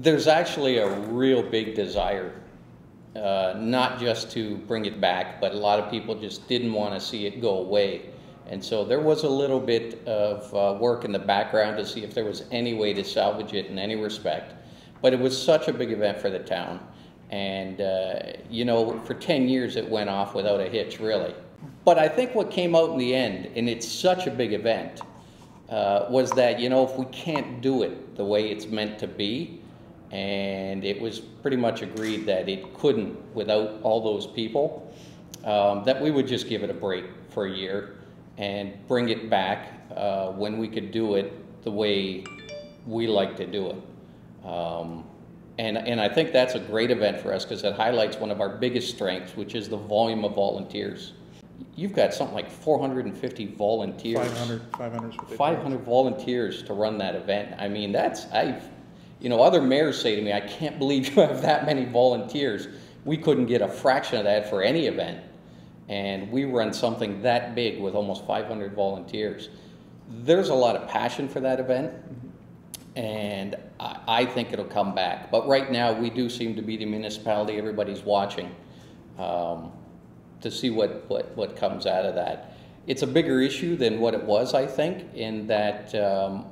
There's actually a real big desire, not just to bring it back, but a lot of people just didn't want to see it go away. And so there was a little bit of work in the background to see if there was any way to salvage it in any respect. But it was such a big event for the town. And, you know, for 10 years it went off without a hitch, really. But I think what came out in the end, and it's such a big event, was that, you know, if we can't do it the way it's meant to be, and it was pretty much agreed that it couldn't without all those people, that we would just give it a break for a year and bring it back when we could do it the way we like to do it. And I think that's a great event for us because it highlights one of our biggest strengths, which is the volume of volunteers. You've got something like 450 volunteers. 500 volunteers to run that event. I mean, you know, other mayors say to me, I can't believe you have that many volunteers. We couldn't get a fraction of that for any event. And we run something that big with almost 500 volunteers. There's a lot of passion for that event, and I think it'll come back. But right now, we do seem to be the municipality everybody's watching to see what comes out of that. It's a bigger issue than what it was, I think, in that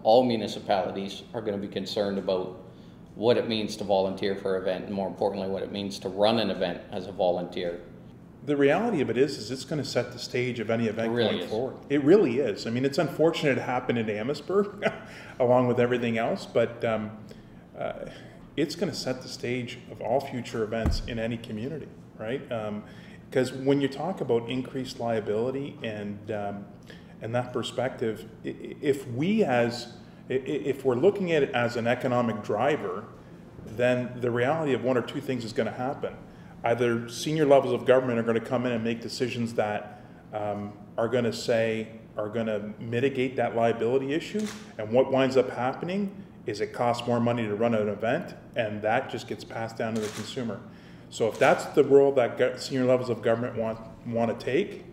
all municipalities are going to be concerned about what it means to volunteer for an event, and more importantly, what it means to run an event as a volunteer. The reality of it is it's going to set the stage of any event going forward. It really is. I mean, it's unfortunate it happened in Amherstburg, along with everything else, but it's going to set the stage of all future events in any community, right? Because when you talk about increased liability and that perspective, if we're looking at it as an economic driver, then the reality of one or two things is going to happen. Either senior levels of government are going to come in and make decisions that are going to mitigate that liability issue, and what winds up happening is it costs more money to run an event, and that just gets passed down to the consumer. So if that's the role that senior levels of government want to take,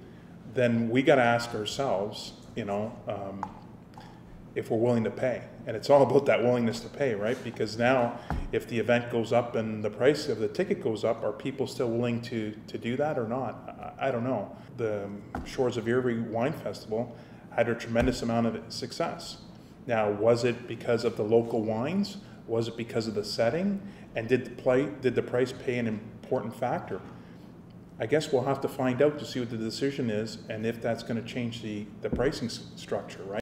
then we got to ask ourselves, you know, if we're willing to pay. And it's all about that willingness to pay, right? Because now, if the event goes up and the price of the ticket goes up, are people still willing to do that or not? I don't know. The Shores of Erie Wine Festival had a tremendous amount of success. Now, was it because of the local wines? Was it because of the setting? And did the price play an important factor? I guess we'll have to find out to see what the decision is and if that's going to change the pricing structure, right?